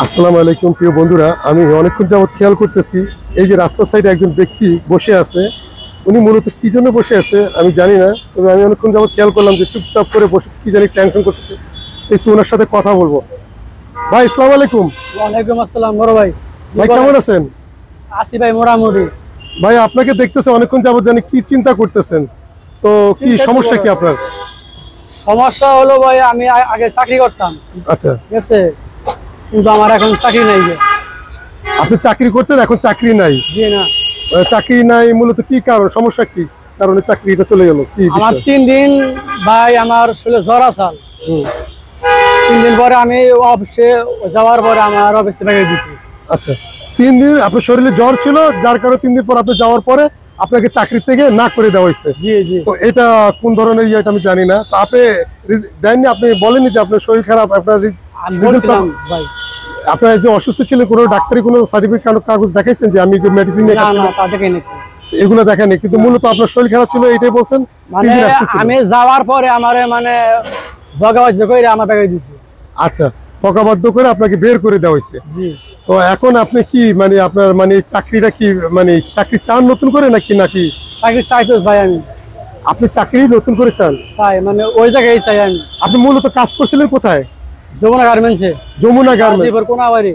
আসসালামু আলাইকুম প্রিয় বন্ধুরা, আমি অনেকক্ষণ যাবত খেয়াল করতেছি এই যে রাস্তার সাইডে একজন ব্যক্তি বসে আছে। উনি মূলত কি জন্য বসে আছে আমি জানি না, তবে আমি অনেকক্ষণ যাবত খেয়াল করলাম যে চুপচাপ করে বসে কি জানি টেনশন করতেছে। একটু ওনার সাথে কথা বলবো। ভাই আসসালামু আলাইকুম। ওয়ালাইকুম আসসালাম বড় ভাই। ভাই কেমন আছেন? আছি ভাই মোটামুটি। ভাই আপনাকে দেখতেছে অনেকক্ষণ যাবত, জানি কি চিন্তা করতেছেন, তো কি সমস্যা কি আপনার? সমস্যা হলো ভাই আমি আগে চাকরি করতাম, আচ্ছা ঠিক আছে, কিন্তু আমার এখন চাকরি নাই। যে আপনি চাকরি করতেন, এখন চাকরি নাই? জি না, চাকরি নাই মূলত কি কারণ, সমস্যা কি কারণে চাকরিটা চলে গেল, কি আমার বিষয়? 3 দিন ভাই আমার শরীরে জ্বর আসাল। 3 দিন পরে আমি অফিসে যাওয়ার পরে আমার অফিস থেকে দিছি। আচ্ছা 3 দিন আপনার শরীরে জ্বর ছিল, যার কারণে 3 দিন পর আপনি যাওয়ার পরে আপনাকে চাকরি থেকে না করে দেওয়া হয়েছে। জি জি। তো এটা কোন ধরনের ইয়েটা আমি জানি না। তো আপনি দেননি, আপনি বলেননি যে আপনার শরীর খারাপ, আপনার আমি বলছিলাম ভাই, আপনার যে অসুস্থ ছিলেন কোনো ডাক্তারি কোনো সার্টিফিকেট কাগজ দেখাইছেন যে আমি যে মেডিসিন নিয়ে না খাচ্ছি? না তা দেখে নাকি এগুলো দেখেনি, কিন্তু মূলত আপনার শরীর খারাপ ছিল এটাই বলছেন। 3 মানে দিন absent ছিলেন। আমি যাওয়ার পরে আমারে মানে বগাবাজ করে আমার ব্যাগে দিছি। আচ্ছা, বকাবাধ্য করে আপনাকে বের করে দেওয়া হয়েছে। জি। তো এখন আপনি কি মানে আপনার মানে চাকরিটা কি মানে চাকরি চান নতুন করে নাকি নাকি চাকরি চাইতো ভাই, আমি আপনি চাকরি নতুন করে চান? চাই, মানে ওই জায়গায় চাই আমি। আপনি মূলত কাজ করছিলেন কোথায়? যমুনা গার্মেন্টসে, যমুনা গার্মেন্টস, গাজীপুর কোনাবাড়ি।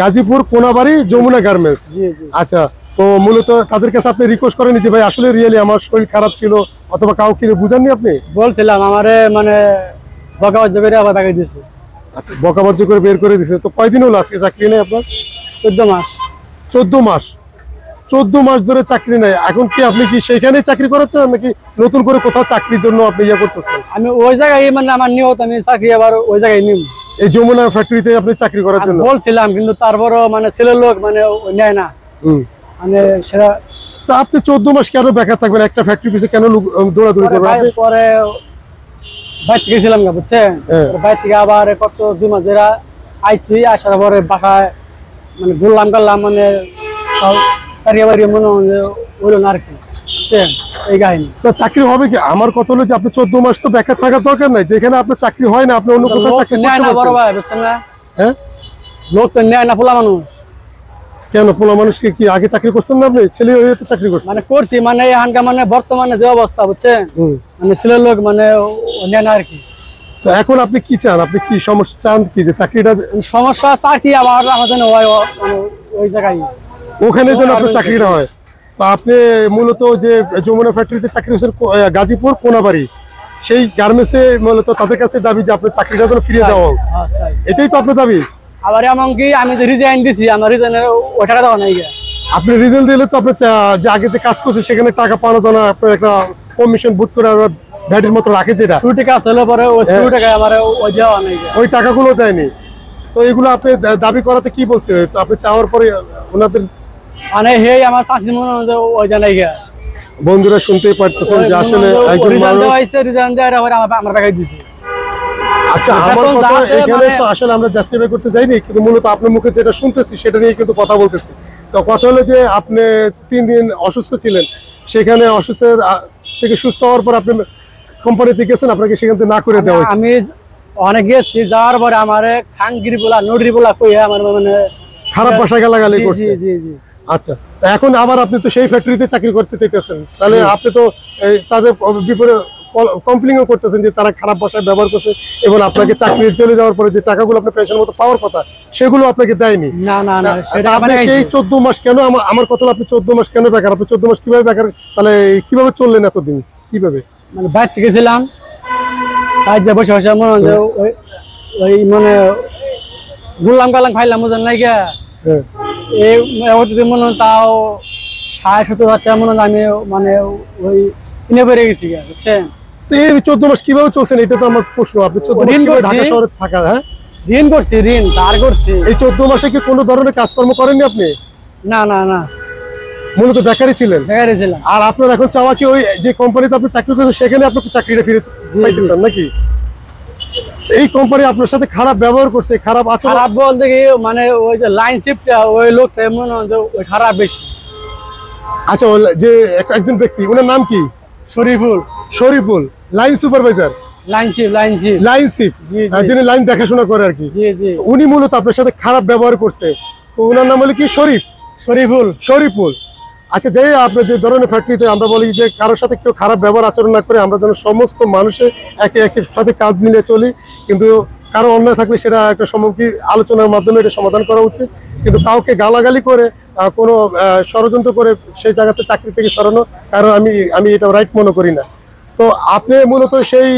গাজীপুর কোনাবাড়ি যমুনা গার্মেন্টস। জি জি। আচ্ছা, তো মূলত তাদের কাছে আপনি রিকোয়েস্ট করেন যে ভাই আসলে রিয়েলি আমার শরীর খারাপ ছিল, অথবা কাউকে বুঝাননি আপনি? বলছিলাম আমারে মানে বকাবাজ করে আবার ব্যাগে দিয়েছে। আচ্ছা, বকাবাজ্য করে বের করে দিয়েছে। তো কয়দিন হলো আজকে চাকরি নেই আপনার? 14 মাস। 14 মাস? 14 মাস ধরে চাকরি নেই। এখন কি আপনি কি সেইখানেই চাকরি করাচ্ছেন নাকি নতুন করে কোথাও চাকরির জন্য আপনি ইয়ে করতেছেন? আমি ওই জায়গায় মানে আমার নিয়ত আমি চাকরি আবার ওই জায়গায় নিব। এই যমুনা ফ্যাক্টরিতে আপনি চাকরি করার জন্য? বলছিলাম, কিন্তু তারপরও মানে ছেলের লোক মানে নেয় না, মানে সেটা। তা আপনি 14 মাস কেন বেকার থাকবেন? একটা ফ্যাক্টরি পিছে কেন দৌড়াদৌড়ি করবেন আপনি? পরে বাইর থেকে গেছিলাম না, বুঝছেন, বাইর থেকে আবার কত 2 মাস ধরে আইছি। আসার পরে বাসায় মানে ঘুরলাম করলাম, মানে চাকরি বাড়ি মনে হইল না আর কি, বুঝছেন, এই কাহিনী। তো চাকরি হবে কি? আমার কথা হলো যে আপনি 14 মাস তো বেকার থাকার দরকার নাই। যেখানে আপনার চাকরি হয় না আপনি অন্য কোথাও চাকরি নেয় না করতে বড় পারতেন। ভাই, বুঝছেন না, হ্যাঁ, লোক তো নেয় না, পোলা মানুষ। কেন পোলা মানুষকে কি আগে চাকরি করছেন না আপনি? ছেলে হয়ে তো চাকরি করছেন। মানে করছি, মানে এখানকার মানে বর্তমানে যে অবস্থা, বুঝছেন, মানে ছেলের লোক মানে নেয় না আর কি। তো এখন আপনি কি চান? আপনি কি সমস্যা চান কি যে চাকরিটা সমস্যা চাকরি আবার আমার জন্য মানে ওই জায়গায় ওখানে যেন আপনার চাকরিটা হয়? তো আপনি মূলত যে যমুনা ফ্যাক্টরিতে চাকরি করছেন গাজীপুর কোনাবাড়ি, সেই গার্মেন্টসে মূলত তাদের কাছে দাবি যে আপনার চাকরিটা যেন ফিরিয়ে দেওয়া হোক, এটাই তো আপনার দাবি? আবার এমনকি আমি যে রিজাইন দিছি, আমার রিজাইনের ওই টাকা দেওয়া নাই। আপনি রিজাল্ট দিলে তো আপনার যে আগে যে কাজ করছেন সেখানে টাকা পাওয়া যায় না, আপনার একটা কমিশন বুট করে ভ্যাটের মতো রাখে, যেটা ছুটি কাজ হলে পরে ওই ছুটি টাকা আমার ওই দেওয়া নাই। ওই টাকাগুলো দেয়নি। তো এগুলো আপনি দাবি করাতে কি বলছে? তো আপনি চাওয়ার পরে ওনাদের মানে হে আমার চাকরি মনে হয় ওই জানাই গিয়া। বন্ধুরা শুনতেই পারতেছেন যে আসলে একজন মানুষ। রিজাইন দেওয়ার পরে আমার ব্যাগে দিছি। আচ্ছা, আমার কথা এখানে তো আসলে আমরা জাস্টিফাই করতে যাইনি, কিন্তু মূলত আপনার মুখে যেটা শুনতেছি সেটা নিয়ে কিন্তু কথা বলতেছি। তো কথা হলো যে আপনি 3 দিন অসুস্থ ছিলেন, সেখানে অসুস্থ থেকে সুস্থ হওয়ার পর আপনি কোম্পানিতে গেছেন, আপনাকে সেখান থেকে না করে দেওয়া হয়েছে। আমি অনেক গেছি, যাওয়ার পরে আমার খানগিরি বলা নড়ি বলা কইয়া আমার মানে খারাপ ভাষায় গালাগালি করছে। জি জি জি। আচ্ছা, এখন আবার আপনি তো সেই ফ্যাক্টরিতে চাকরি করতে চাইতেছেন, তাহলে আপনি তো তাদের বিপরীতে কমপ্লেইনও করতেছেন যে তারা খারাপ ভাষায় ব্যবহার করছে, এবং আপনাকে চাকরি চলে যাওয়ার পরে যে টাকাগুলো আপনার পেনশনের মতো পাওয়ার কথা সেগুলো আপনাকে দেয়নি। না না না, সেটা আপনি সেই 14 মাস কেন, আমার কথা হলো আপনি 14 মাস কেন বেকার? আপনি 14 মাস কিভাবে বেকার, তাহলে কিভাবে চললেন এতদিন কিভাবে? মানে বাইরে থেকে গেছিলাম, তাই যে বসে বসে মনে হয় ওই মানে গুলাম গালাম খাইলাম, বুঝলেন নাই গিয়া। এই মনে হয় তাও 60-70 হাজার মনে হয় আমি মানে ওই কিনে বেড়ে গেছি, বুঝছেন। এই 14 মাস কিভাবে চলছেন এটা তো আমার প্রশ্ন। আপনি 14 মাস কিভাবে ঢাকা শহরে থাকা? হ্যাঁ, ঋণ করছি, ঋণ ধার করছি। এই 14 মাসে কি কোনো ধরনের কাজকর্ম করেননি আপনি? না না না, মূলত বেকারই ছিলেন। বেকারই ছিলাম। আর আপনার এখন চাওয়া কি ওই যে কোম্পানিতে আপনি চাকরি করেছেন সেখানে আপনি চাকরিটা ফিরে পাইতে চান নাকি? এই কোম্পানি আপনার সাথে খারাপ ব্যবহার করছে, খারাপ আচরণ? খারাপ বলতে কি মানে ওই যে লাইন শিফটটা ওই লোকটা মনে হয় ওই খারাপ বেশি। আচ্ছা, যে একজন ব্যক্তি, ওনার নাম কি? Shariful. Shariful, line supervisor. Line ship line ship, জি, জি। যিনি লাইন দেখাশোনা করে আর কি। জি জি উনি মূলত আপনার সাথে খারাপ ব্যবহার করছে, তো ওনার নাম হলো কি শরীফুল। আচ্ছা, যে আপনার যে ধরনের ফ্যাক্টরিতে আমরা বলি যে কারোর সাথে কেউ খারাপ ব্যবহার আচরণ না করে, আমরা যেন সমস্ত মানুষের একে একের সাথে কাজ মিলিয়ে চলি, কিন্তু কারো অন্যায় থাকলে সেটা একটা সম্মুখীন আলোচনার মাধ্যমে এটা সমাধান করা উচিত। কিন্তু কাউকে গালাগালি করে কোনো ষড়যন্ত্র করে সেই জায়গাতে চাকরি থেকে সরানো, কারণ আমি এটা রাইট মনে করি না। তো আপনি মূলত সেই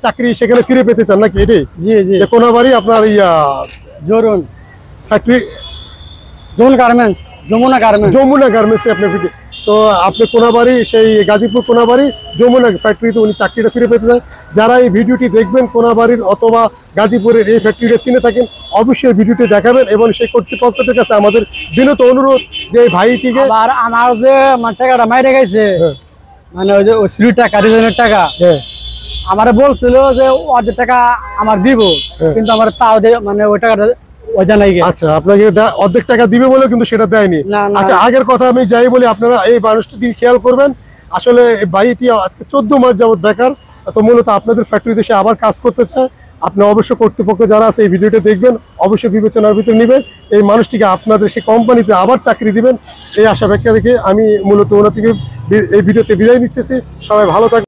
চাকরি সেখানে ফিরে পেতে চান নাকি? এটাই জি জি যে কোনাবাড়ি আপনার জরুন ফ্যাক্টরি যমুনা গার্মেন্টস যমুনা গার্মেন্টসে আপনি ফিরে, তো আপনি কোনাবাড়ি সেই গাজীপুর কোনাবাড়ি যমুনা ফ্যাক্টরিতে উনি চাকরিটা ফিরে পেতে চান। যারা এই ভিডিওটি দেখবেন কোনাবাড়ির অথবা গাজীপুরের এই ফ্যাক্টরিটা চিনে থাকেন, অবশ্যই ভিডিওটি দেখাবেন এবং সেই কর্তৃপক্ষদের কাছে আমাদের বিনত অনুরোধ যে এই ভাইটিকে আর আমার যে টাকাটা মাইরে গেছে, হ্যাঁ, মানে ওই যে ওই সিঁড়ির টাকা রিজনের টাকা হ্যাঁ, আমারে বলছিল যে অর্ধেক টাকা আমার দিব, হ্যাঁ। কিন্তু আমার তাও মানে ওই টাকাটা ওই জানাই গেছে। আচ্ছা, আপনাকে এটা অর্ধেক টাকা দিবে বলে কিন্তু সেটা দেয়নি। না, না। আচ্ছা, আগের কথা আমি যাই বলি, আপনারা এই মানুষটিকে খেয়াল করবেন। আসলে এই ভাইটি আজকে 14 মাস যাবত বেকার, তো মূলত আপনাদের ফ্যাক্টরিতে সে আবার কাজ করতে চায়। আপনি অবশ্যই কর্তৃপক্ষ যারা আছে এই ভিডিওটা দেখবেন, অবশ্যই বিবেচনার ভিতরে নেবেন, এই মানুষটিকে আপনাদের সেই কোম্পানিতে আবার চাকরি দিবেন এই আশা ব্যাখ্যা রেখে আমি মূলত ওনা থেকে এই ভিডিওতে বিদায় নিতেছি। সবাই ভালো থাকবেন।